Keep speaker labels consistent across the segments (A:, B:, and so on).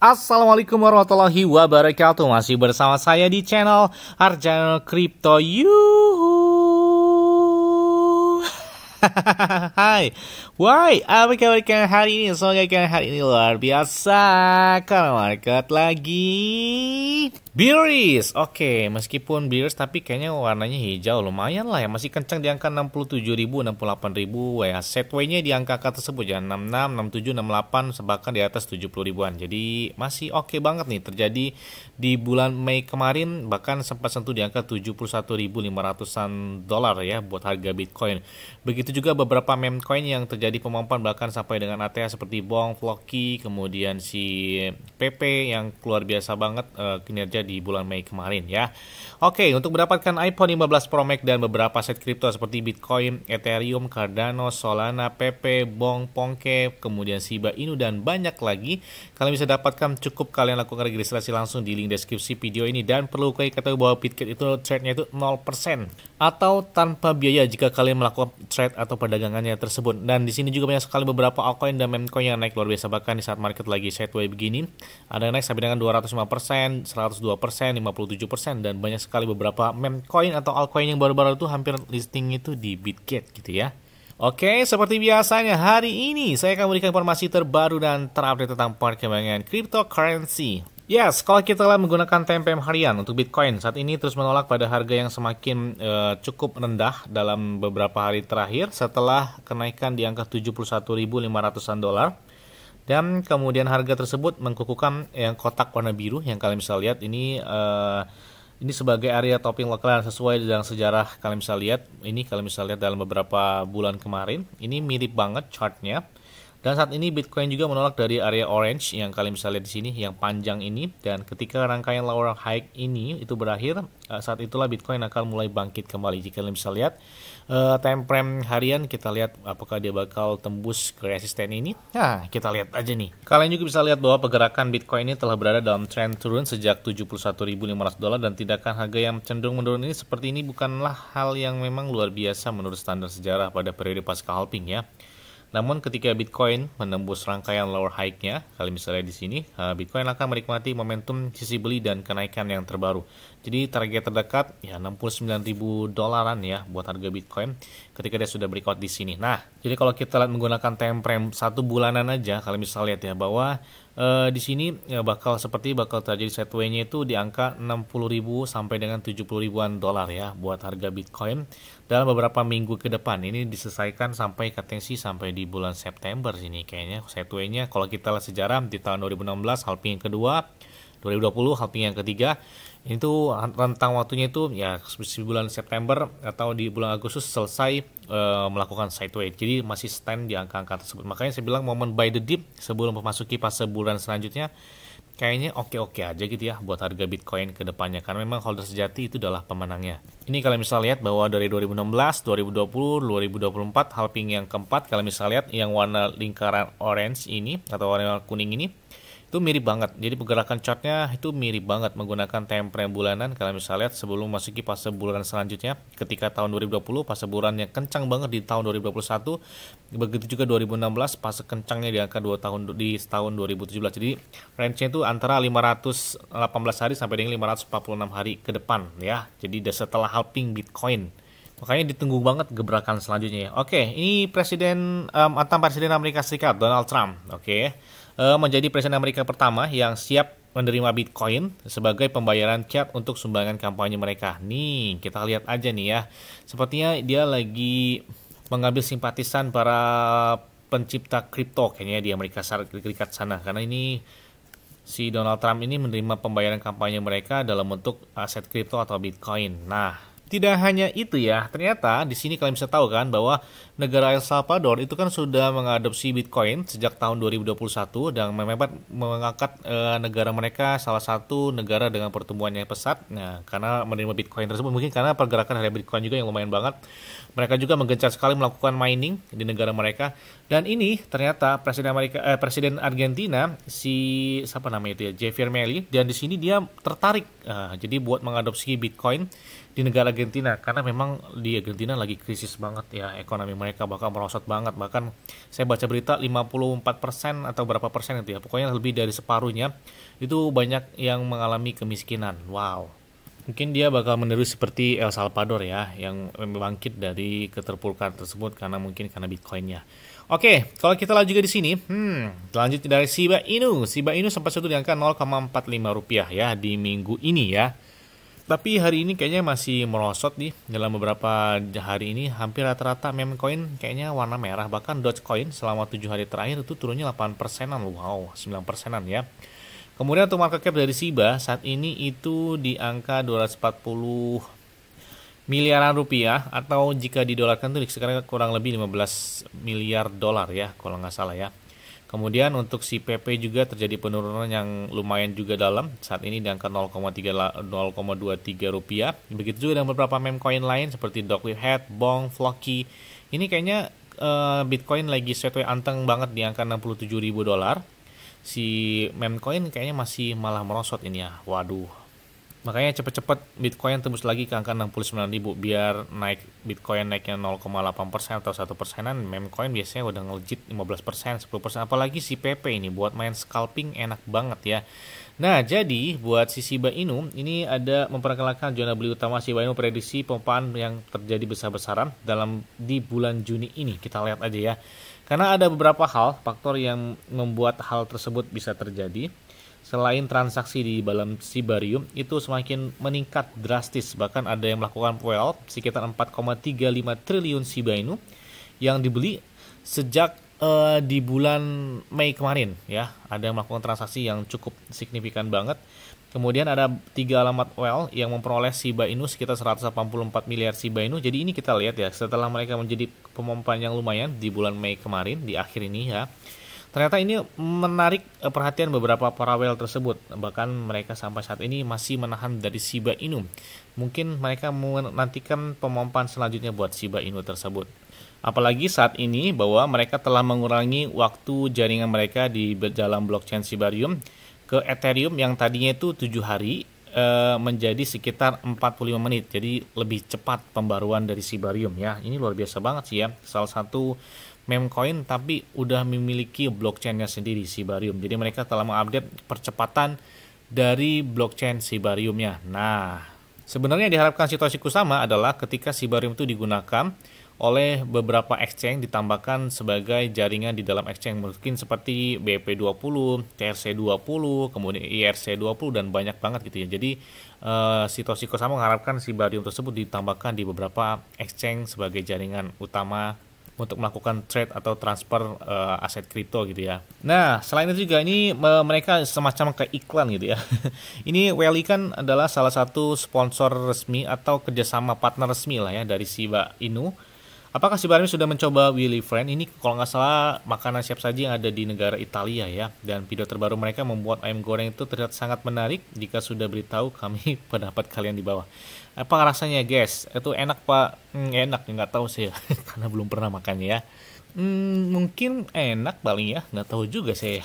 A: Assalamualaikum warahmatullahi wabarakatuh. Masih bersama saya di channel Arjana Crypto. Hai, why? Apa kabar kalian hari ini? Semoga kalian hari ini luar biasa. Karena market lagi bearish. Oke, meskipun bearish tapi kayaknya warnanya hijau. Lumayan lah ya, masih kencang di angka 67.000, 68.000 ya. Setway-nya di angka tersebut ya, 66, 67, 68, bahkan di atas 70 ribuan. Jadi masih oke banget nih, terjadi di bulan Mei kemarin, bahkan sempat sentuh di angka 71.500-an dolar ya buat harga Bitcoin. Begitu juga beberapa meme coin yang terjadi pemompan bahkan sampai dengan ATH seperti Bong, Floki, kemudian si PP yang luar biasa banget kinerja di bulan Mei kemarin ya. Oke, untuk mendapatkan iPhone 15 Pro Max dan beberapa aset kripto seperti Bitcoin, Ethereum, Cardano, Solana, PP, Bong, Ponke, kemudian Shiba Inu dan banyak lagi, kalian bisa dapatkan, cukup kalian lakukan registrasi langsung di link deskripsi video ini. Dan perlu kalian ketahui bahwa Bitget itu trade-nya itu 0% atau tanpa biaya jika kalian melakukan trade atau perdagangannya tersebut. Dan di sini juga banyak sekali beberapa altcoin dan meme coin yang naik luar biasa, bahkan di saat market lagi sideways begini ada yang naik sampai dengan 205%, 102%, 57%, dan banyak sekali beberapa meme coin atau altcoin yang baru-baru itu hampir listing itu di Bitget gitu ya. Oke, seperti biasanya hari ini saya akan memberikan informasi terbaru dan terupdate tentang perkembangan cryptocurrency. Yes, kalau kita menggunakan time frame harian untuk Bitcoin, saat ini terus menolak pada harga yang semakin cukup rendah dalam beberapa hari terakhir setelah kenaikan di angka 71.500-an dolar. Dan kemudian harga tersebut mengkukuhkan yang kotak warna biru yang kalian bisa lihat ini sebagai area topping lokal sesuai dengan sejarah. Kalian bisa lihat ini, kalian bisa lihat dalam beberapa bulan kemarin ini mirip banget chartnya. Dan saat ini Bitcoin juga menolak dari area orange yang kalian bisa lihat di sini, yang panjang ini. Dan ketika rangkaian lower high ini itu berakhir, saat itulah Bitcoin akan mulai bangkit kembali. Jika kalian bisa lihat time frame harian, kita lihat apakah dia bakal tembus ke resisten ini. Nah, kita lihat aja nih. Kalian juga bisa lihat bahwa pergerakan Bitcoin ini telah berada dalam trend turun sejak 71.500 dolar, dan tindakan harga yang cenderung menurun ini seperti ini bukanlah hal yang memang luar biasa menurut standar sejarah pada periode pasca halving ya. Namun ketika Bitcoin menembus rangkaian lower high-nya, kalian bisa lihat di sini, Bitcoin akan menikmati momentum sisi beli dan kenaikan yang terbaru. Jadi target terdekat ya 69.000 dolaran ya buat harga Bitcoin ketika dia sudah breakout di sini. Nah, jadi kalau kita lihat menggunakan time frame 1 bulanan aja, kalian bisa lihat ya bahwa di sini ya bakal terjadi sideway-nya itu di angka 60.000 sampai dengan 70.000-an dolar ya buat harga Bitcoin dalam beberapa minggu ke depan. Ini diselesaikan sampai potensi sampai di bulan September sini kayaknya sideway-nya. Kalau kita lihat sejarah di tahun 2016 halving yang kedua, 2020 halving yang ketiga, itu rentang waktunya itu ya di bulan September atau di bulan Agustus selesai melakukan sideway. Jadi masih stand di angka-angka tersebut. Makanya saya bilang momen buy the dip sebelum memasuki fase bulan selanjutnya kayaknya oke-oke aja gitu ya buat harga Bitcoin ke depannya, karena memang holder sejati itu adalah pemenangnya. Ini kalian bisa lihat bahwa dari 2016, 2020, 2024 halving yang keempat, kalian bisa lihat yang warna lingkaran orange ini atau warna kuning ini itu mirip banget. Jadi pergerakan chartnya itu mirip banget menggunakan time frame bulanan. Kalian bisa lihat sebelum masuki fase bulan selanjutnya ketika tahun 2020 fase bulannya kencang banget di tahun 2021. Begitu juga 2016 fase kencangnya di angka 2 tahun di tahun 2017. Jadi range-nya itu antara 518 hari sampai dengan 546 hari ke depan ya. Jadi setelah halving Bitcoin. Makanya ditunggu banget gebrakan selanjutnya ya. Oke, ini mantan Presiden Amerika Serikat Donald Trump. Oke. Menjadi Presiden Amerika pertama yang siap menerima Bitcoin sebagai pembayaran fiat untuk sumbangan kampanye mereka. Nih, kita lihat aja nih ya. Sepertinya dia lagi mengambil simpatisan para pencipta kripto kayaknya di Amerika Serikat sana. Karena ini si Donald Trump ini menerima pembayaran kampanye mereka dalam bentuk aset kripto atau Bitcoin. Nah, tidak hanya itu ya, ternyata di sini kalian bisa tahu kan bahwa negara El Salvador itu kan sudah mengadopsi Bitcoin sejak tahun 2021 dan mengangkat negara mereka salah satu negara dengan pertumbuhan yang pesat. Nah, karena menerima Bitcoin tersebut, mungkin karena pergerakan harga Bitcoin juga yang lumayan banget. Mereka juga menggencar sekali melakukan mining di negara mereka. Dan ini ternyata Presiden Argentina siapa namanya itu ya, Javier Milei, dan di sini dia tertarik jadi buat mengadopsi Bitcoin di negara Argentina, karena memang di Argentina lagi krisis banget ya, ekonomi mereka bakal merosot banget. Bahkan saya baca berita 54% atau berapa persen itu ya, pokoknya lebih dari separuhnya itu banyak yang mengalami kemiskinan. Wow. Mungkin dia bakal meniru seperti El Salvador ya, yang bangkit dari keterpurukan tersebut karena Bitcoinnya. Oke, kalau kita lihat juga di sini, lanjut dari Shiba Inu. Shiba Inu sempat satu di angka 0,45 rupiah ya di minggu ini ya. Tapi hari ini kayaknya masih merosot nih. Dalam beberapa hari ini hampir rata-rata meme coin kayaknya warna merah. Bahkan Dogecoin selama 7 hari terakhir itu turunnya 8%-an. Wow, 9%-an ya. Kemudian untuk market cap dari Shiba saat ini itu di angka 240 miliaran rupiah, atau jika didolarkan itu sekarang kurang lebih 15 miliar dolar ya kalau nggak salah ya. Kemudian untuk si PP juga terjadi penurunan yang lumayan juga dalam, saat ini di angka 0,23 rupiah. Begitu juga dengan beberapa meme coin lain seperti Dogwifhead, Bong, Floki. Ini kayaknya Bitcoin lagi sesuai anteng banget di angka 67.000 dolar. Si meme coin kayaknya masih malah merosot ini ya. Waduh. Makanya cepet-cepet Bitcoin tembus lagi ke angka 69.000 biar naik. Bitcoin naiknya 0,8% atau 1%-an, meme coin biasanya udah ngelejit 15%, 10%. Apalagi si PP ini buat main scalping enak banget ya. Nah, jadi buat si Shiba Inu ini ada memperkenalkan zona beli utama Shiba Inu, prediksi pompaan yang terjadi besar-besaran di bulan Juni ini. Kita lihat aja ya. Karena ada beberapa faktor yang membuat hal tersebut bisa terjadi. Selain transaksi di dalam Shibarium itu semakin meningkat drastis, bahkan ada yang melakukan PWL sekitar 4,35 triliun Shiba Inu yang dibeli sejak di bulan Mei kemarin ya. Ada yang melakukan transaksi yang cukup signifikan banget. Kemudian ada 3 alamat well yang memperoleh Shiba Inu sekitar 184 miliar Shiba Inu. Jadi ini kita lihat ya, setelah mereka menjadi pemompan yang lumayan di bulan Mei kemarin, di akhir ini ya, ternyata ini menarik perhatian beberapa para whale tersebut. Bahkan mereka sampai saat ini masih menahan dari Shiba Inu. Mungkin mereka menantikan pemompan selanjutnya buat Shiba Inu tersebut. Apalagi saat ini bahwa mereka telah mengurangi waktu jaringan mereka di dalam blockchain Shibarium ke Ethereum yang tadinya itu 7 hari menjadi sekitar 45 menit. Jadi lebih cepat pembaruan dari Shibarium ya. Ini luar biasa banget sih ya. Salah satu meme coin tapi udah memiliki blockchainnya sendiri Shibarium. Jadi mereka telah mengupdate percepatan dari blockchain Shibariumnya. Nah, sebenarnya yang diharapkan Satoshi Kusama adalah ketika Shibarium itu digunakan oleh beberapa exchange, ditambahkan sebagai jaringan di dalam exchange, mungkin seperti BP20, TRC20, kemudian IRC20 dan banyak banget gitu ya. Jadi Satoshi Kusama mengharapkan Shibarium tersebut ditambahkan di beberapa exchange sebagai jaringan utama untuk melakukan trade atau transfer aset kripto gitu ya. Nah, selain itu juga ini mereka semacam kayak iklan gitu ya. Ini Weli kan adalah salah satu sponsor resmi atau kerjasama partner resmi lah ya dari Shiba Inu. Apakah Shibarium sudah mencoba Willy Friend? Ini kalau nggak salah makanan siap saji yang ada di negara Italia ya. Dan video terbaru mereka membuat ayam goreng itu terlihat sangat menarik. Jika sudah beritahu kami pendapat kalian di bawah. Apa rasanya guys? Itu enak pak? Enak, nggak tahu sih ya. Karena belum pernah makannya ya. Mungkin enak paling ya, nggak tahu juga saya.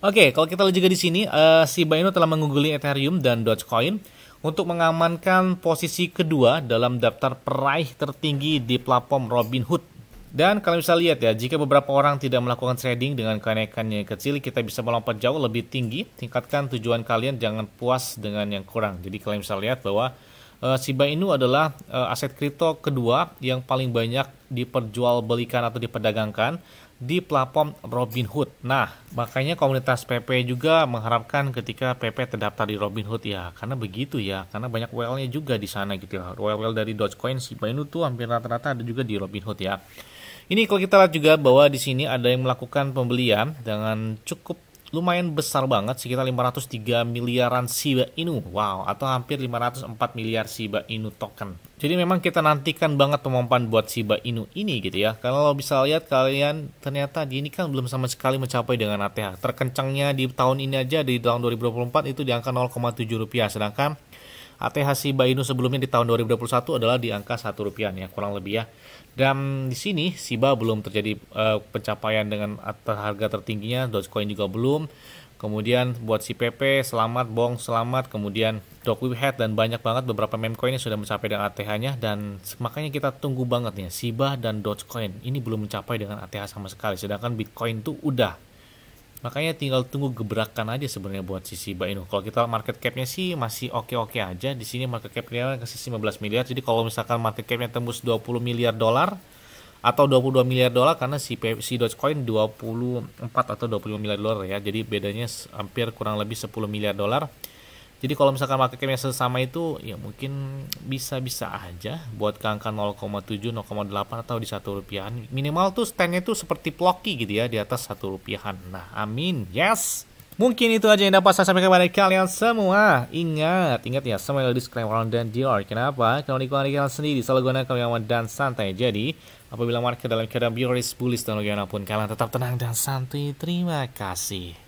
A: Oke, kalau kita lihat juga di sini, Shiba Inu telah mengungguli Ethereum dan Dogecoin untuk mengamankan posisi kedua dalam daftar peraih tertinggi di platform Robinhood. Dan kalian bisa lihat ya, jika beberapa orang tidak melakukan trading dengan kenaikannya kecil, kita bisa melompat jauh lebih tinggi. Tingkatkan tujuan kalian, jangan puas dengan yang kurang. Jadi kalian bisa lihat bahwa Shiba Inu adalah aset kripto kedua yang paling banyak diperjualbelikan atau diperdagangkan di platform Robinhood. Nah, makanya komunitas PP juga mengharapkan ketika PP terdaftar di Robinhood ya, karena begitu ya, karena banyak whale-nya juga di sana gitu ya. Whale dari Dogecoin, Shiba Inu tuh hampir rata-rata ada juga di Robinhood ya. Ini kalau kita lihat juga bahwa di sini ada yang melakukan pembelian dengan cukup lumayan besar banget, sekitar 503 miliaran Shiba Inu. Wow, atau hampir 504 miliar Shiba Inu token. Jadi memang kita nantikan banget pemompan buat Shiba Inu ini gitu ya. Kalau bisa lihat kalian, ternyata di ini kan belum sama sekali mencapai dengan ATH. Terkencangnya di tahun ini aja, di tahun 2024 itu di angka 0,7 rupiah. Sedangkan ATH Shiba Inu sebelumnya di tahun 2021 adalah di angka 1 rupiah ya, kurang lebih ya. Dan di sini Shiba belum terjadi pencapaian dengan harga tertingginya, Dogecoin juga belum. Kemudian buat si PP selamat, Bong selamat, kemudian Dogwheat dan banyak banget beberapa meme coin yang sudah mencapai dengan ATH-nya, dan makanya kita tunggu banget nih Shiba dan Dogecoin ini belum mencapai dengan ATH sama sekali, sedangkan Bitcoin tuh udah. Makanya tinggal tunggu gebrakan aja sebenarnya buat si Shiba Inu. Kalau kita market cap-nya sih masih oke-oke aja. Di sini market cap-nya kasih 15 miliar. Jadi kalau misalkan market cap-nya tembus 20 miliar dolar atau 22 miliar dolar, karena si Dogecoin 24 atau 25 miliar dolar ya. Jadi bedanya hampir kurang lebih 10 miliar dolar. Jadi kalau misalkan market cap-nya sesama itu ya mungkin bisa-bisa aja buat ke angka 0,7, 0,8 atau di 1 rupiahan. Minimal tuh stand-nya tuh seperti Plocky gitu ya, di atas 1 rupiahan. Nah, amin. Yes. Mungkin itu aja yang dapat saya sampaikan kepada kalian semua. Ingat ya, semua disclaimer dan Dior. Kenapa? Kalau kalian sendiri selalu gunakan yang dan santai. Jadi, apabila market dalam keadaan bearish, bullish dan bagaimanapun, kalian tetap tenang dan santai. Terima kasih.